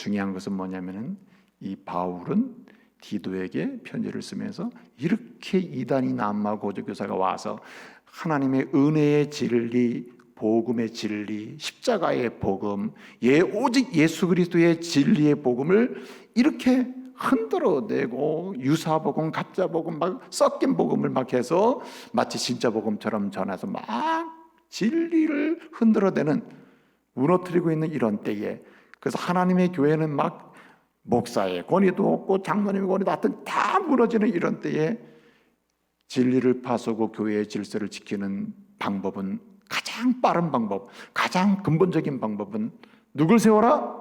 중요한 것은 뭐냐면은 이 바울은 디도에게 편지를 쓰면서 이렇게 이단이 남마 고조교사가 와서 하나님의 은혜의 진리, 복음의 진리, 십자가의 복음, 오직 예수 그리스도의 진리의 복음을 이렇게 흔들어내고 유사복음, 가짜복음, 막 섞인 복음을 막 해서 마치 진짜 복음처럼 전해서 막 진리를 흔들어대는, 무너뜨리고 있는 이런 때에, 그래서 하나님의 교회는 막 목사의 권위도 없고 장로님의 권위도 하여튼 다 무너지는 이런 때에 진리를 파서고 교회의 질서를 지키는 방법은, 가장 빠른 방법, 가장 근본적인 방법은 누굴 세워라?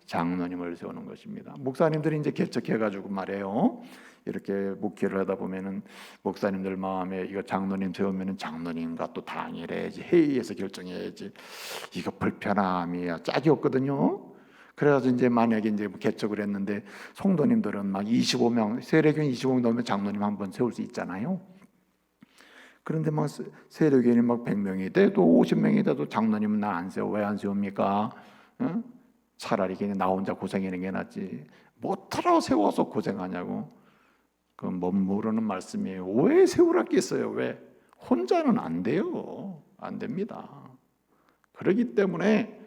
장로님을 세우는 것입니다. 목사님들이 이제 개척해가지고 말이에요, 이렇게 목회를 하다 보면은 목사님들 마음에 이거 장로님 세우면은 장로님과 또 당일해야지, 회의에서 결정해야지, 이거 불편함이야 짝이 없거든요. 그래서 이제 만약에 이제 개척을 했는데 성도님들은 막 25명, 세례교인 25명 넘으면 장로님 한 번 세울 수 있잖아요. 그런데 막 세례교인이 막 100명이 돼도 50명이 돼도 장로님은 나 안 세워. 왜 안 세웁니까? 어? 차라리 그냥 나 혼자 고생하는 게 낫지, 못하러 세워서 고생하냐고. 그건 못 모르는 말씀이에요. 왜 세우라겠어요? 왜? 혼자는 안 돼요. 안 됩니다. 그렇기 때문에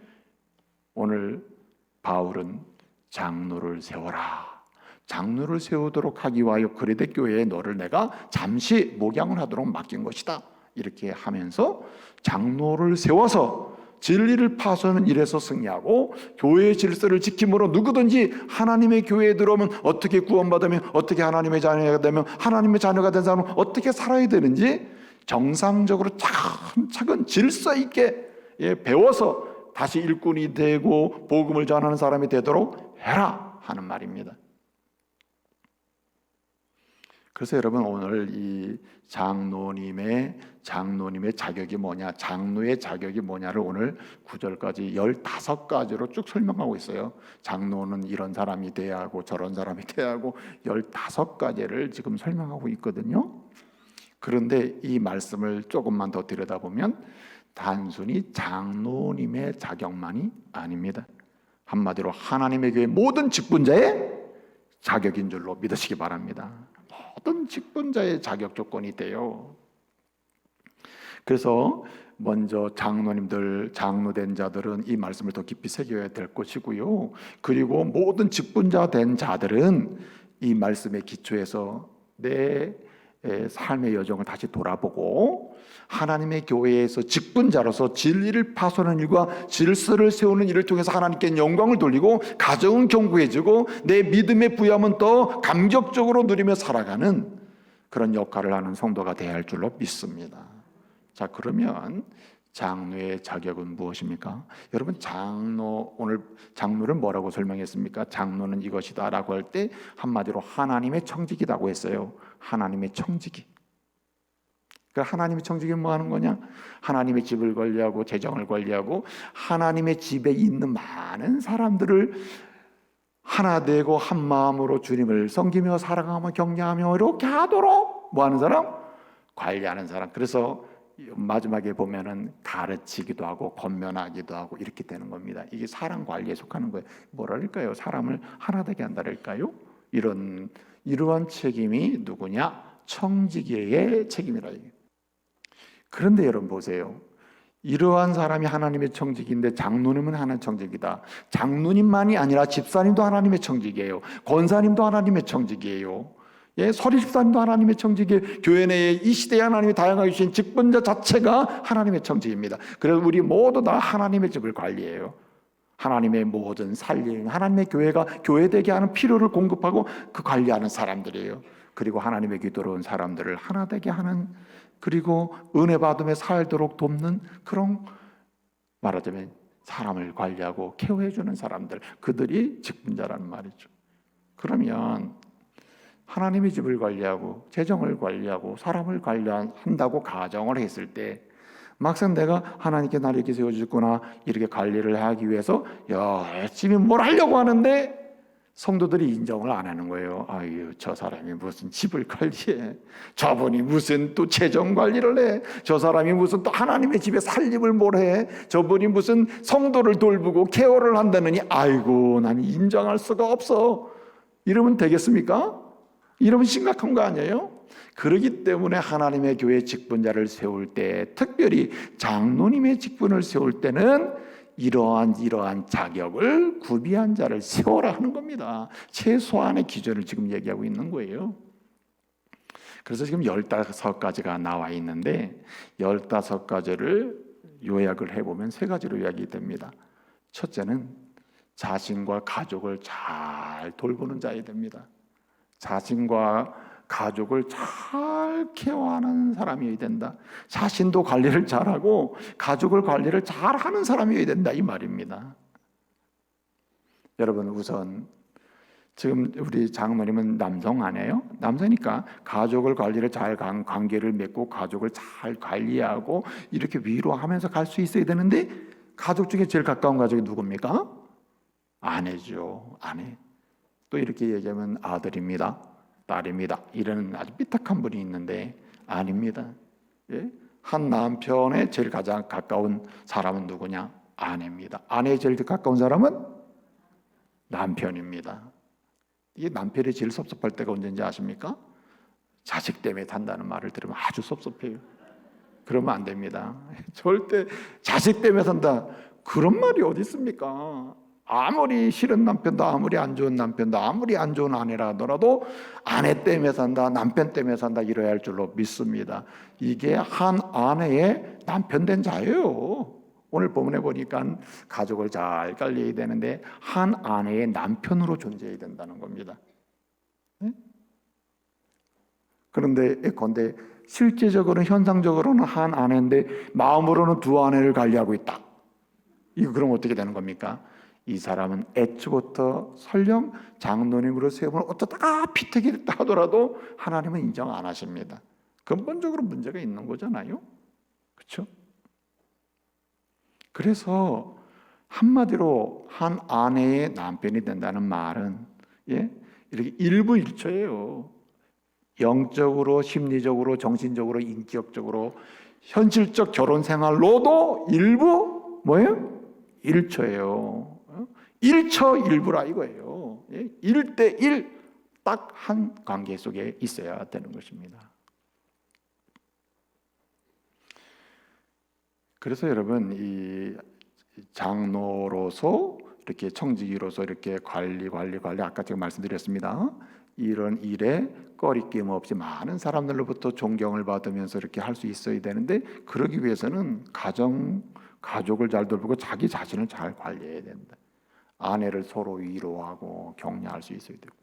오늘 바울은 장로를 세워라, 장로를 세우도록 하기 위하여 그레데 교회에 너를 내가 잠시 목양을 하도록 맡긴 것이다, 이렇게 하면서 장로를 세워서 진리를 파서는 일에서 승리하고 교회의 질서를 지킴으로 누구든지 하나님의 교회에 들어오면 어떻게 구원받으면, 어떻게 하나님의 자녀가 되면, 하나님의 자녀가 된 사람은 어떻게 살아야 되는지 정상적으로 차근차근 질서 있게 배워서 다시 일꾼이 되고 복음을 전하는 사람이 되도록 해라 하는 말입니다. 그래서 여러분, 오늘 이 장로님의 자격이 뭐냐, 장로의 자격이 뭐냐를 오늘 9절까지 15가지로 쭉 설명하고 있어요. 장로는 이런 사람이 돼야 하고 저런 사람이 돼야 하고 15가지를 지금 설명하고 있거든요. 그런데 이 말씀을 조금만 더 들여다보면 단순히 장로님의 자격만이 아닙니다. 한마디로 하나님의 교회 모든 직분자의 자격인 줄로 믿으시기 바랍니다. 모든 직분자의 자격 조건이 돼요. 그래서 먼저 장로님들, 장로된 자들은 이 말씀을 더 깊이 새겨야 될 것이고요. 그리고 모든 직분자 된 자들은 이 말씀의 기초에서 내 삶의 여정을 다시 돌아보고 하나님의 교회에서 직분자로서 진리를 파손하는 일과 질서를 세우는 일을 통해서 하나님께 영광을 돌리고 가정은 견고해지고 내 믿음의 부여함은 더 감격적으로 누리며 살아가는 그런 역할을 하는 성도가 되어야 할 줄로 믿습니다. 자, 그러면 장로의 자격은 무엇입니까? 여러분, 오늘 장로를 뭐라고 설명했습니까? 장로는 이것이다 라고 할 때 한마디로 하나님의 청직이라고 했어요. 하나님의 청직이. 하나님의 청직이 뭐 하는 거냐? 하나님의 집을 관리하고 재정을 관리하고 하나님의 집에 있는 많은 사람들을 하나 되고 한 마음으로 주님을 섬기며 살아가며 격려하며 이렇게 하도록 뭐 하는 사람? 관리하는 사람. 그래서 마지막에 보면은 가르치기도 하고 권면하기도 하고 이렇게 되는 겁니다. 이게 사람 관리에 속하는 거예요. 뭐랄까요? 사람을 하나 되게 한다랄까요? 이러한 책임이 누구냐? 청지기의 책임이라. 그런데 여러분 보세요. 이러한 사람이 하나님의 청직인데 장로님은 하나님의 청직이다. 장로님만이 아니라 집사님도 하나님의 청직이에요. 권사님도 하나님의 청직이에요. 서리 집사님도 하나님의 청직이에요. 교회 내에 이 시대에 하나님이 다양하게 주신 직분자 자체가 하나님의 청직입니다. 그래서 우리 모두 다 하나님의 집을 관리해요. 하나님의 모든 살림, 하나님의 교회가 교회되게 하는 필요를 공급하고 그 관리하는 사람들이에요. 그리고 하나님의 기도로운 사람들을 하나 되게 하는, 그리고 은혜 받으며 살도록 돕는, 그런 말하자면 사람을 관리하고 케어해 주는 사람들, 그들이 직분자라는 말이죠. 그러면 하나님의 집을 관리하고 재정을 관리하고 사람을 관리한다고 가정을 했을 때 막상 내가 하나님께 나를 이렇게 세워주셨구나 이렇게 관리를 하기 위해서 열심히 뭘 하려고 하는데 성도들이 인정을 안 하는 거예요. 아유, 저 사람이 무슨 집을 관리해? 저분이 무슨 또 재정 관리를 해? 저 사람이 무슨 또 하나님의 집에 살림을 뭘 해? 저분이 무슨 성도를 돌보고 케어를 한다느니 아이고, 난 인정할 수가 없어. 이러면 되겠습니까? 이러면 심각한 거 아니에요? 그렇기 때문에 하나님의 교회 직분자를 세울 때, 특별히 장로님의 직분을 세울 때는 이러한 자격을 구비한 자를 세워라 하는 겁니다. 최소한의 기준을 지금 얘기하고 있는 거예요. 그래서 지금 15가지가 나와 있는데 15가지를 요약을 해보면 3가지로 요약이 됩니다. 첫째는 자신과 가족을 잘 돌보는 자여야 됩니다. 자신과 가족을 잘 케어하는 사람이어야 된다. 자신도 관리를 잘하고 가족을 관리를 잘하는 사람이어야 된다, 이 말입니다. 여러분, 우선 지금 우리 장모님은 남성 아니에요? 남성이니까 가족을 관리를 잘 관계를 맺고 가족을 잘 관리하고 이렇게 위로하면서 갈 수 있어야 되는데, 가족 중에 제일 가까운 가족이 누굽니까? 아내죠. 아내. 또 이렇게 얘기하면 아들입니다, 딸입니다, 이런 아주 삐딱한 분이 있는데 아닙니다. 예? 한 남편의 제일 가장 가까운 사람은 누구냐? 아내입니다. 아내의 제일 가까운 사람은 남편입니다. 이게 남편이 제일 섭섭할 때가 언제인지 아십니까? 자식 때문에 산다는 말을 들으면 아주 섭섭해요. 그러면 안 됩니다. 절대 자식 때문에 산다, 그런 말이 어디 있습니까? 아무리 싫은 남편도, 아무리 안 좋은 남편도, 아무리 안 좋은 아내라 하더라도 아내 때문에 산다, 남편 때문에 산다, 이래야 할 줄로 믿습니다. 이게 한 아내의 남편 된 자예요. 오늘 본문에 보니까 가족을 잘 관리해야 되는데 한 아내의 남편으로 존재해야 된다는 겁니다. 네? 그런데 예컨대 실제적으로는, 현상적으로는 한 아내인데 마음으로는 두 아내를 관리하고 있다. 이거 그럼 어떻게 되는 겁니까? 이 사람은 애초부터 설령 장로님으로 세우면 어쩌다가 피택이 됐다 하더라도 하나님은 인정 안 하십니다. 근본적으로 문제가 있는 거잖아요. 그렇죠? 그래서 한마디로 한 아내의 남편이 된다는 말은 이렇게 일부일처예요. 영적으로, 심리적으로, 정신적으로, 인격적으로, 현실적 결혼 생활로도 일부 뭐예요? 일처예요. 일처일부라 이거예요. 1대1 딱 한 관계 속에 있어야 되는 것입니다. 그래서 여러분, 이 장로로서 이렇게 청지기로서 이렇게 관리 아까 제가 말씀드렸습니다. 이런 일에 꺼리낌 없이 많은 사람들로부터 존경을 받으면서 이렇게 할 수 있어야 되는데, 그러기 위해서는 가족을 잘 돌보고 자기 자신을 잘 관리해야 된다. 아내를 서로 위로하고 격려할 수 있어야 되고.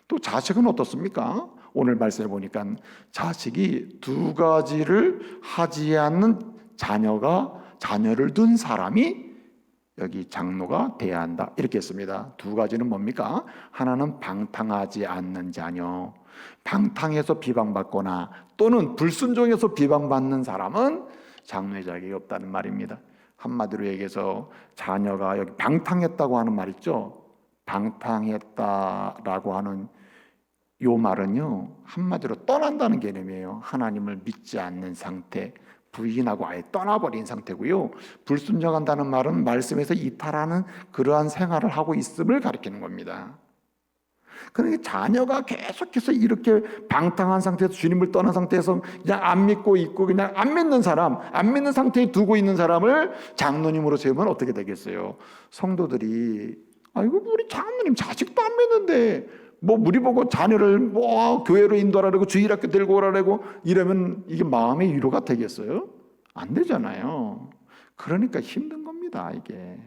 또 자식은 어떻습니까? 오늘 말씀해 보니까 자식이 2가지를 하지 않는 자녀를 둔 사람이 여기 장로가 돼야 한다, 이렇게 했습니다. 2가지는 뭡니까? 하나는 방탕하지 않는 자녀. 방탕해서 비방받거나 또는 불순종해서 비방받는 사람은 장로의 자격이 없다는 말입니다. 한마디로 얘기해서 자녀가 여기 방탕했다고 하는 말 있죠? 방탕했다라고 하는 요 말은요, 한마디로 떠난다는 개념이에요. 하나님을 믿지 않는 상태, 부인하고 아예 떠나버린 상태고요. 불순종한다는 말은 말씀에서 이탈하는 그러한 생활을 하고 있음을 가리키는 겁니다. 그러니까 자녀가 계속해서 이렇게 방탕한 상태에서, 주님을 떠난 상태에서 그냥 안 믿고 있고 그냥 안 믿는 사람, 안 믿는 상태에 두고 있는 사람을 장로님으로 세우면 어떻게 되겠어요? 성도들이 아이고, 우리 장로님 자식도 안 믿는데 뭐 우리 보고 자녀를 뭐 교회로 인도하라고 주일학교 들고 오라고 이러면 이게 마음의 위로가 되겠어요? 안 되잖아요. 그러니까 힘든 겁니다, 이게.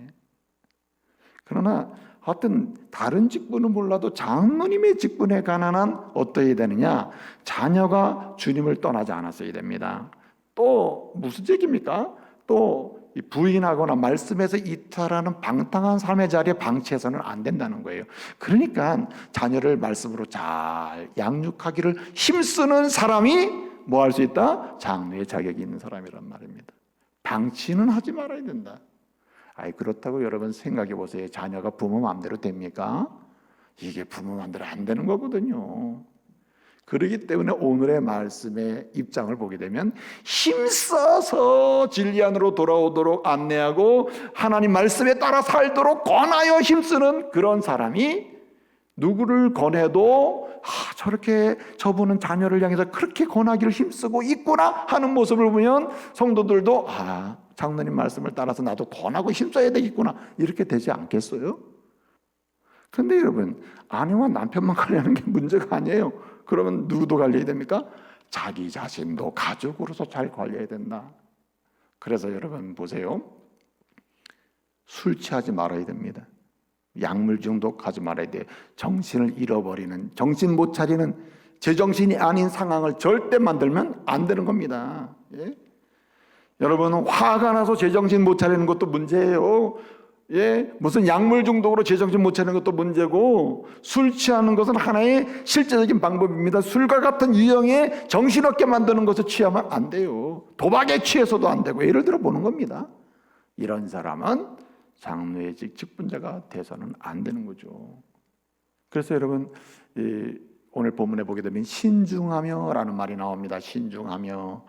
그러나 하여튼 다른 직분은 몰라도 장로님의 직분에 관한 한 어떠해야 되느냐? 자녀가 주님을 떠나지 않았어야 됩니다. 또 무슨 얘기입니까? 또 부인하거나 말씀에서 이탈하는 방탕한 삶의 자리에 방치해서는 안 된다는 거예요. 그러니까 자녀를 말씀으로 잘 양육하기를 힘쓰는 사람이 뭐 할 수 있다? 장로의 자격이 있는 사람이란 말입니다. 방치는 하지 말아야 된다. 그렇다고 여러분 생각해 보세요. 자녀가 부모 마음대로 됩니까? 이게 부모 마음대로 안 되는 거거든요. 그렇기 때문에 오늘의 말씀의 입장을 보게 되면 힘써서 진리 안으로 돌아오도록 안내하고 하나님 말씀에 따라 살도록 권하여 힘쓰는 그런 사람이 누구를 권해도 저렇게 저분은 자녀를 향해서 그렇게 권하기를 힘쓰고 있구나 하는 모습을 보면 성도들도 장로님 말씀을 따라서 나도 권하고 힘써야 되겠구나 이렇게 되지 않겠어요? 근데 여러분, 아내와 남편만 관리하는 게 문제가 아니에요. 그러면 누구도 관리해야 됩니까? 자기 자신도 가족으로서 잘 관리해야 된다. 그래서 여러분 보세요. 술 취하지 말아야 됩니다. 약물 중독하지 말아야 돼요. 정신을 잃어버리는, 정신 못 차리는, 제정신이 아닌 상황을 절대 만들면 안 되는 겁니다. 예? 여러분, 화가 나서 제정신 못 차리는 것도 문제예요. 예, 무슨 약물 중독으로 제정신 못 차리는 것도 문제고, 술 취하는 것은 하나의 실제적인 방법입니다. 술과 같은 유형의 정신없게 만드는 것을 취하면 안 돼요. 도박에 취해서도 안 되고, 예를 들어 보는 겁니다. 이런 사람은 장로의 직분자가 돼서는 안 되는 거죠. 그래서 여러분, 오늘 본문에 보게 되면 신중하며라는 말이 나옵니다. 신중하며.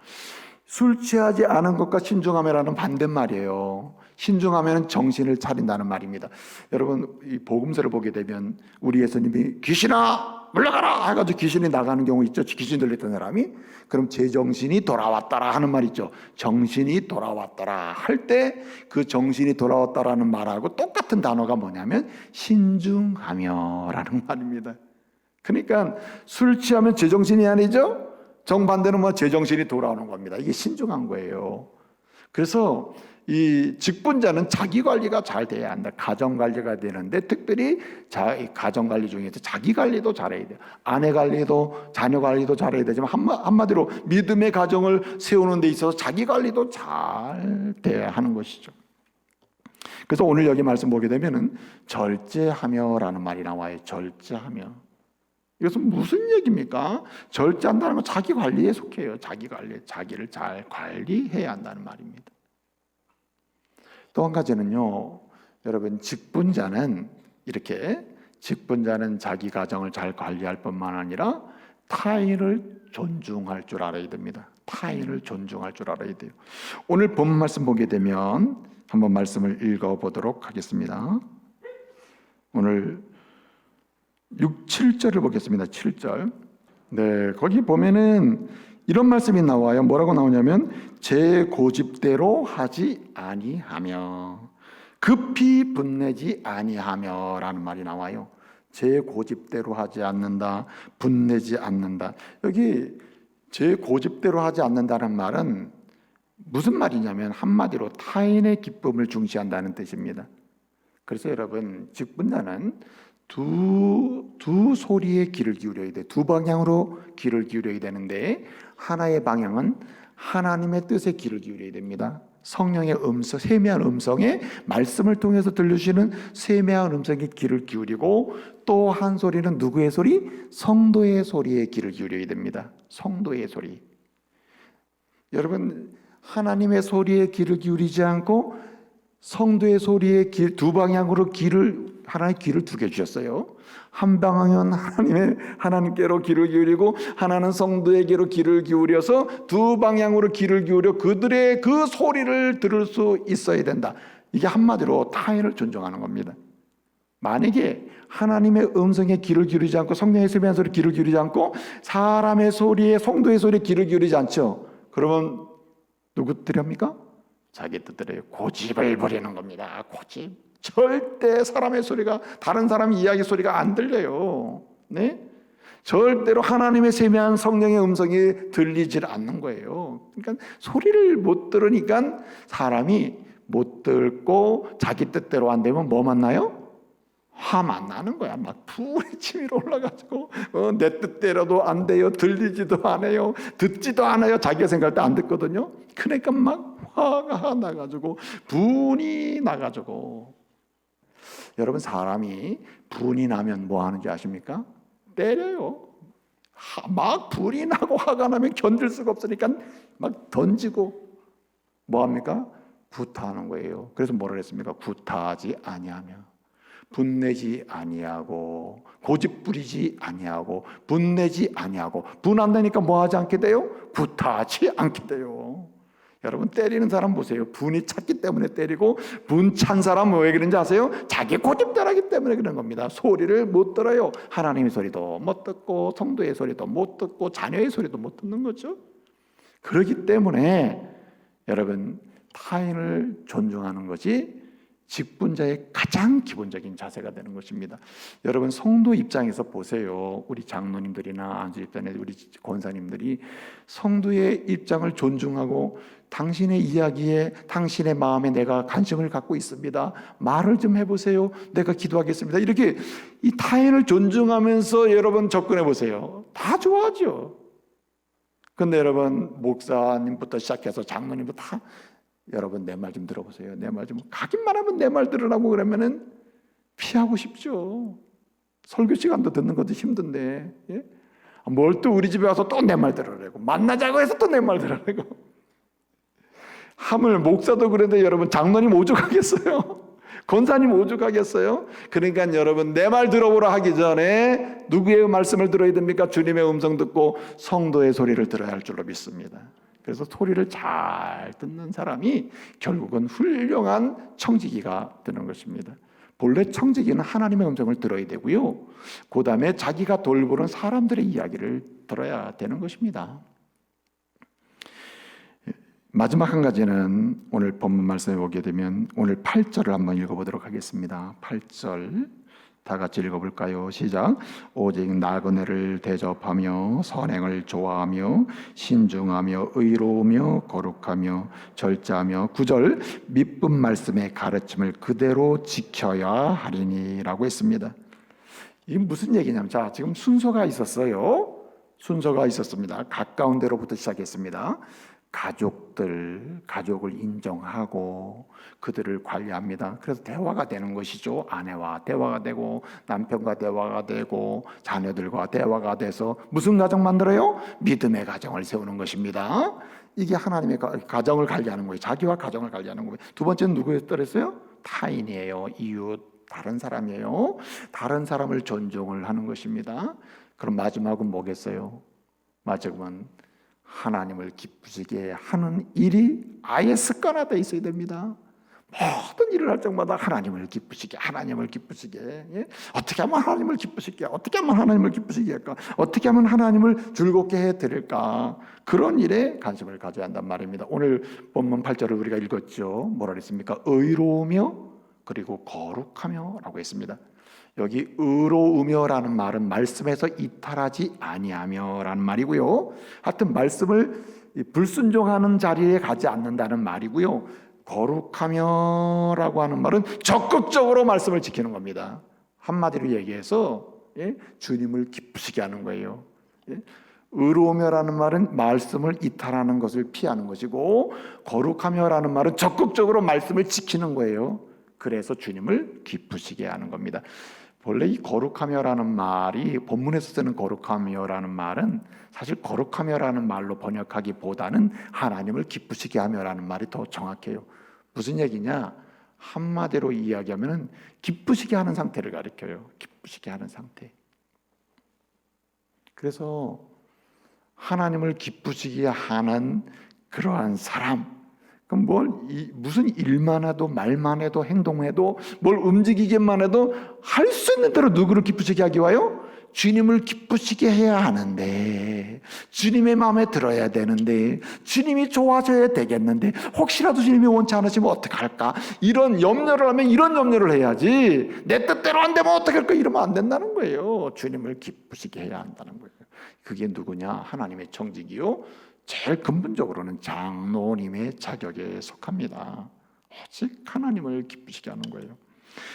술 취하지 않은 것과 신중하며라는 반대말이에요. 신중하면 정신을 차린다는 말입니다. 여러분, 이 복음서를 보게 되면 우리 예수님이 귀신아 물러가라 해가지고 귀신이 나가는 경우 있죠. 귀신 들렸던 사람이. 그럼 제정신이 돌아왔더라 하는 말 있죠. 정신이 돌아왔더라 할 때 그 정신이 돌아왔다라는 말하고 똑같은 단어가 뭐냐면 신중하며라는 말입니다. 그러니까 술 취하면 제정신이 아니죠. 정반대는 제정신이 돌아오는 겁니다. 이게 신중한 거예요. 그래서 이 직분자는 자기 관리가 잘 돼야 한다. 가정 관리가 되는데 특별히 가정 관리 중에서 자기 관리도 잘해야 돼요. 아내 관리도 자녀 관리도 잘해야 되지만 한마디로 믿음의 가정을 세우는 데 있어서 자기 관리도 잘 돼야 하는 것이죠. 그래서 오늘 여기 말씀 보게 되면은 절제하며라는 말이 나와요. 절제하며. 이것은 무슨 얘기입니까? 절제한다는 건 자기 관리에 속해요. 자기 관리, 자기를 잘 관리해야 한다는 말입니다. 또 한 가지는요, 여러분, 직분자는 자기 가정을 잘 관리할 뿐만 아니라 타인을 존중할 줄 알아야 됩니다. 타인을 존중할 줄 알아야 돼요. 오늘 본문 말씀 보게 되면 한번 말씀을 읽어보도록 하겠습니다. 오늘 6, 7절을 보겠습니다. 7절. 네, 거기 보면은 이런 말씀이 나와요. 뭐라고 나오냐면 제 고집대로 하지 아니하며 급히 분내지 아니하며라는 말이 나와요. 제 고집대로 하지 않는다, 분내지 않는다. 여기 제 고집대로 하지 않는다는 말은 무슨 말이냐면 한마디로 타인의 기쁨을 중시한다는 뜻입니다. 그래서 여러분, 직분자는 두 소리에 귀를 기울여야 돼. 두 방향으로 귀를 기울여야 되는데 하나의 방향은 하나님의 뜻에 귀를 기울여야 됩니다. 성령의 음성, 세미한 음성에 말씀을 통해서 들려주시는 세미한 음성에 귀를 기울이고 또 한 소리는 누구의 소리? 성도의 소리에 귀를 기울여야 됩니다. 성도의 소리. 여러분, 하나님의 소리에 귀를 기울이지 않고 성도의 소리에 두 방향으로 하나의 귀를 두 개 주셨어요. 한 방향은 하나님께로 귀를 기울이고 하나는 성도에게로 귀를 기울여서 두 방향으로 귀를 기울여 그들의 그 소리를 들을 수 있어야 된다. 이게 한마디로 타인을 존중하는 겁니다. 만약에 하나님의 음성에 귀를 기울이지 않고 성령의 세미한 소리에 귀를 기울이지 않고 사람의 소리에 성도의 소리에 귀를 기울이지 않죠. 그러면 누구 뜻입니까? 자기 뜻대로 고집을 부리는 겁니다. 고집. 절대 사람의 소리가 다른 사람 이야기 소리가 안 들려요. 네? 절대로 하나님의 세미한 성령의 음성이 들리질 않는 거예요. 그러니까 소리를 못 들으니까 사람이 못 듣고 자기 뜻대로 안 되면 뭐 만나요? 화만 나는 거야. 막 불이 치밀어 올라가지고 내 뜻대로도 안 돼요. 들리지도 않아요. 듣지도 않아요. 자기가 생각할 때 안 듣거든요. 그러니까 막 화가 나가지고 분이 나가지고. 여러분, 사람이 분이 나면 뭐 하는지 아십니까? 때려요. 막 불이 나고 화가 나면 견딜 수가 없으니까 막 던지고 뭐 합니까? 구타하는 거예요. 그래서 뭐라 그랬습니까? 구타하지 아니하며. 분내지 아니하고 고집 부리지 아니하고 분내지 아니하고 분 안 내니까 뭐 하지 않게 돼요? 구타하지 않게 돼요. 여러분 때리는 사람 보세요. 분이 찼기 때문에 때리고 분 찬 사람은 왜 그런지 아세요? 자기 고집대로하기 때문에 그런 겁니다. 소리를 못 들어요. 하나님의 소리도 못 듣고 성도의 소리도 못 듣고 자녀의 소리도 못 듣는 거죠. 그렇기 때문에 여러분 타인을 존중하는 것이 직분자의 가장 기본적인 자세가 되는 것입니다. 여러분 성도 입장에서 보세요. 우리 장로님들이나 안수 입장에 우리 권사님들이 성도의 입장을 존중하고 당신의 이야기에 당신의 마음에 내가 관심을 갖고 있습니다. 말을 좀 해보세요. 내가 기도하겠습니다. 이렇게 이 타인을 존중하면서 여러분 접근해 보세요. 다 좋아하죠. 근데 여러분 목사님부터 시작해서 장로님부터 다 여러분 내 말 좀 들어보세요. 내 말 좀 가기만 하면 내 말 들으라고 그러면은 피하고 싶죠. 설교 시간도 듣는 것도 힘든데 예? 뭘 또 우리 집에 와서 또 내 말 들으라고 만나자고 해서 또 내 말 들으라고 하물 목사도 그런데 여러분 장로님 오죽하겠어요? 권사님 오죽하겠어요? 그러니까 여러분 내 말 들어보라 하기 전에 누구의 말씀을 들어야 됩니까? 주님의 음성 듣고 성도의 소리를 들어야 할 줄로 믿습니다. 그래서 소리를 잘 듣는 사람이 결국은 훌륭한 청지기가 되는 것입니다. 본래 청지기는 하나님의 음성을 들어야 되고요. 그 다음에 자기가 돌보는 사람들의 이야기를 들어야 되는 것입니다. 마지막 한 가지는 오늘 본문 말씀에 보게 되면 오늘 8절을 한번 읽어보도록 하겠습니다. 8절 다 같이 읽어볼까요? 시작. 오직 나그네를 대접하며 선행을 좋아하며 신중하며 의로우며 거룩하며 절제하며 9절 믿음 말씀의 가르침을 그대로 지켜야 하리니 라고 했습니다. 이게 무슨 얘기냐면 자 지금 순서가 있었어요. 순서가 있었습니다. 가까운 데로부터 시작했습니다. 가족을 인정하고 그들을 관리합니다. 그래서 대화가 되는 것이죠. 아내와 대화가 되고 남편과 대화가 되고 자녀들과 대화가 돼서 무슨 가정 만들어요? 믿음의 가정을 세우는 것입니다. 이게 하나님의 가정을 관리하는 거예요. 자기와 가정을 관리하는 거예요. 두 번째는 누구였더랬어요? 타인이에요. 이웃, 다른 사람이에요. 다른 사람을 존중을 하는 것입니다. 그럼 마지막은 뭐겠어요? 마지막은 하나님을 기쁘시게 하는 일이 아예 습관화되어 있어야 됩니다. 모든 일을 할 때마다 하나님을 기쁘시게 예? 어떻게 하면 하나님을 기쁘시게 어떻게 하면 하나님을 기쁘시게 할까 어떻게 하면 하나님을 즐겁게 해드릴까 그런 일에 관심을 가져야 한단 말입니다. 오늘 본문 8절을 우리가 읽었죠. 뭐라 그랬습니까? 의로우며 그리고 거룩하며 라고 했습니다. 여기 의로우며라는 말은 말씀에서 이탈하지 아니하며라는 말이고요. 하여튼 말씀을 불순종하는 자리에 가지 않는다는 말이고요. 거룩하며라고 하는 말은 적극적으로 말씀을 지키는 겁니다. 한마디로 얘기해서 주님을 기쁘시게 하는 거예요. 의로우며라는 말은 말씀을 이탈하는 것을 피하는 것이고 거룩하며라는 말은 적극적으로 말씀을 지키는 거예요. 그래서 주님을 기쁘시게 하는 겁니다. 본래 이 거룩하며라는 말이 본문에서 쓰는 거룩하며라는 말은 사실 거룩하며라는 말로 번역하기보다는 하나님을 기쁘시게 하며라는 말이 더 정확해요. 무슨 얘기냐? 한마디로 이야기하면 기쁘시게 하는 상태를 가리켜요. 기쁘시게 하는 상태. 그래서 하나님을 기쁘시게 하는 그러한 사람, 그럼 무슨 일만 해도 말만 해도 행동해도 뭘 움직이기만 해도 할 수 있는 대로 누구를 기쁘시게 하기 위하여 주님을 기쁘시게 해야 하는데 주님의 마음에 들어야 되는데 주님이 좋아져야 되겠는데 혹시라도 주님이 원치 않으시면 어떡할까 이런 염려를 하면 이런 염려를 해야지 내 뜻대로 안 되면 어떡할까 이러면 안 된다는 거예요. 주님을 기쁘시게 해야 한다는 거예요. 그게 누구냐? 하나님의 청지기요 제일 근본적으로는 장로님의 자격에 속합니다. 오직 하나님을 기쁘시게 하는 거예요.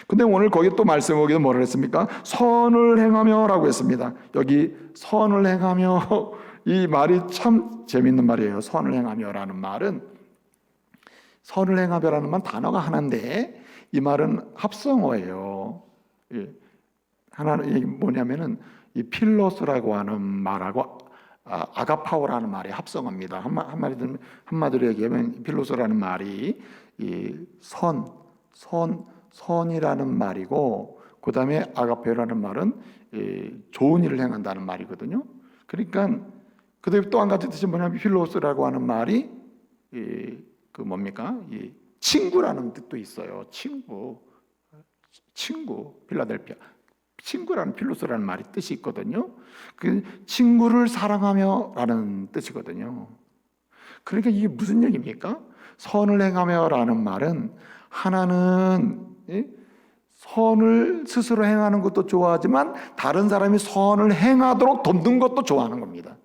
근데 오늘 거기 또 말씀 보기도 뭐라 했습니까? 선을 행하며 라고 했습니다. 여기 선을 행하며 이 말이 참 재밌는 말이에요. 선을 행하며라는 말은 선을 행하며라는 말 단어가 하나인데 이 말은 합성어예요. 하나는 이게 뭐냐면은 이 필로스라고 하는 말하고 아가파오라는 말이 합성어입니다. 한마디로 얘기하면 필로소라는 말이 이 선이라는 말이고 그 다음에 아가페라는 말은 좋은 일을 행한다는 말이거든요. 그러니까 그 다음에 또 한 가지 뜻이 뭐냐면 필로스라고 하는 말이 그 뭡니까? 이 친구라는 뜻도 있어요. 친구, 필라델피아. 친구라는 필로스라는 말이 뜻이 있거든요. 그 친구를 사랑하며라는 뜻이거든요. 그러니까 이게 무슨 얘기입니까? 선을 행하며라는 말은 하나는 선을 스스로 행하는 것도 좋아하지만 다른 사람이 선을 행하도록 돕는 것도 좋아하는 겁니다.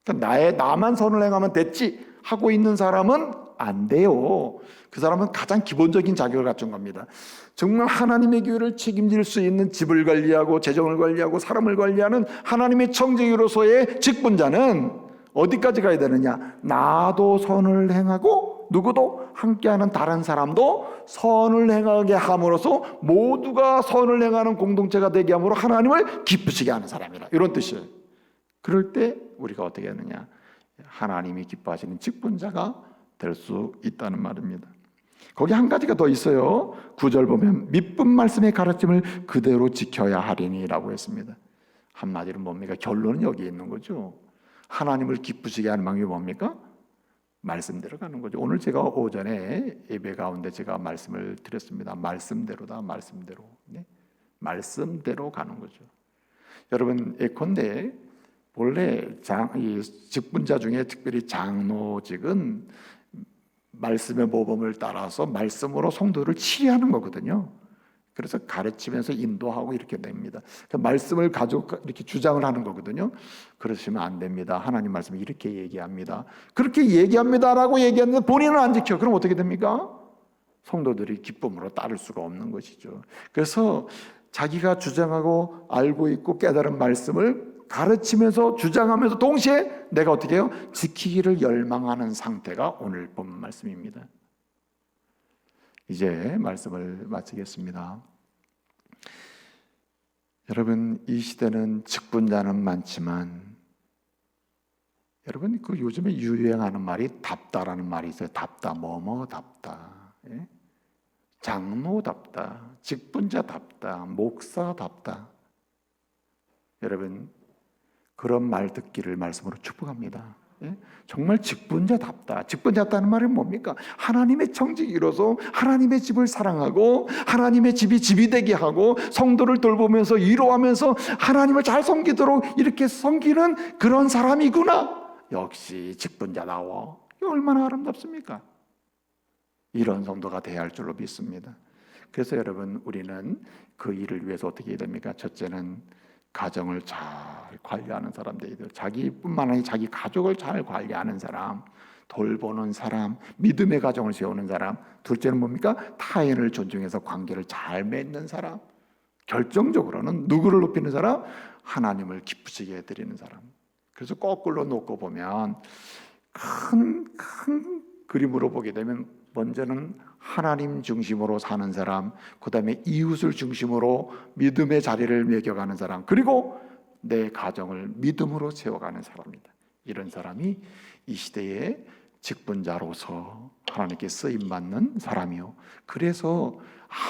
그러니까 나만 선을 행하면 됐지 하고 있는 사람은 안 돼요. 그 사람은 가장 기본적인 자격을 갖춘 겁니다. 정말 하나님의 교회를 책임질 수 있는 집을 관리하고 재정을 관리하고 사람을 관리하는 하나님의 청지기로서의 직분자는 어디까지 가야 되느냐? 나도 선을 행하고 누구도 함께하는 다른 사람도 선을 행하게 함으로써 모두가 선을 행하는 공동체가 되게 함으로 하나님을 기쁘시게 하는 사람이라, 이런 뜻이에요. 그럴 때 우리가 어떻게 하느냐? 하나님이 기뻐하시는 직분자가 될 수 있다는 말입니다. 거기 한 가지가 더 있어요. 9절 보면 믿음 말씀의 가르침을 그대로 지켜야 하리니 라고 했습니다. 한마디로 뭡니까? 결론은 여기에 있는 거죠. 하나님을 기쁘시게 하는 방법이 뭡니까? 말씀대로 가는 거죠. 오늘 제가 오전에 예배 가운데 제가 말씀을 드렸습니다. 말씀대로다, 말씀대로. 네? 말씀대로 가는 거죠. 여러분, 예컨대 본래 이 직분자 중에 특별히 장로직은 말씀의 모범을 따라서 말씀으로 성도를 치리하는 거거든요. 그래서 가르치면서 인도하고 이렇게 됩니다. 말씀을 가지고 이렇게 주장을 하는 거거든요. 그러시면 안 됩니다. 하나님 말씀이 이렇게 얘기합니다. 그렇게 얘기합니다라고 얘기하는데 본인은 안 지켜. 그럼 어떻게 됩니까? 성도들이 기쁨으로 따를 수가 없는 것이죠. 그래서 자기가 주장하고 알고 있고 깨달은 말씀을 가르치면서 주장하면서 동시에 내가 어떻게 해요? 지키기를 열망하는 상태가 오늘 본 말씀입니다. 이제 말씀을 마치겠습니다. 여러분, 이 시대는 직분자는 많지만 여러분, 그 요즘에 유행하는 말이 답다라는 말이 있어요. 답다, 뭐뭐답다, 예? 장로답다, 직분자답다, 목사답다. 여러분, 그런 말 듣기를 말씀으로 축복합니다. 예? 정말 직분자답다. 직분자답다는 말은 뭡니까? 하나님의 청지기로서 하나님의 집을 사랑하고 하나님의 집이 집이 되게 하고 성도를 돌보면서 위로하면서 하나님을 잘 섬기도록 이렇게 섬기는 그런 사람이구나. 역시 직분자다워. 이게 얼마나 아름답습니까? 이런 성도가 돼야 할 줄로 믿습니다. 그래서 여러분, 우리는 그 일을 위해서 어떻게 해야 됩니까? 첫째는 가정을 잘 관리하는 사람들이죠. 자기뿐만 아니라 자기 가족을 잘 관리하는 사람, 돌보는 사람, 믿음의 가정을 세우는 사람. 둘째는 뭡니까? 타인을 존중해서 관계를 잘 맺는 사람. 결정적으로는 누구를 높이는 사람? 하나님을 기쁘시게 해드리는 사람. 그래서 거꾸로 놓고 보면 큰 그림으로 보게 되면 먼저는 하나님 중심으로 사는 사람, 그 다음에 이웃을 중심으로 믿음의 자리를 매겨가는 사람, 그리고 내 가정을 믿음으로 세워가는 사람이다. 이런 사람이 이 시대의 직분자로서 하나님께 쓰임받는 사람이요. 그래서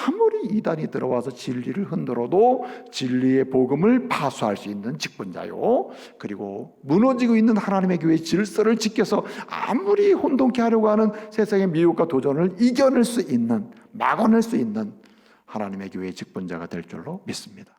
아무리 이단이 들어와서 진리를 흔들어도 진리의 복음을 파수할 수 있는 직분자요. 그리고 무너지고 있는 하나님의 교회의 질서를 지켜서 아무리 혼돈케 하려고 하는 세상의 미혹과 도전을 이겨낼 수 있는, 막아낼 수 있는 하나님의 교회의 직분자가 될 줄로 믿습니다.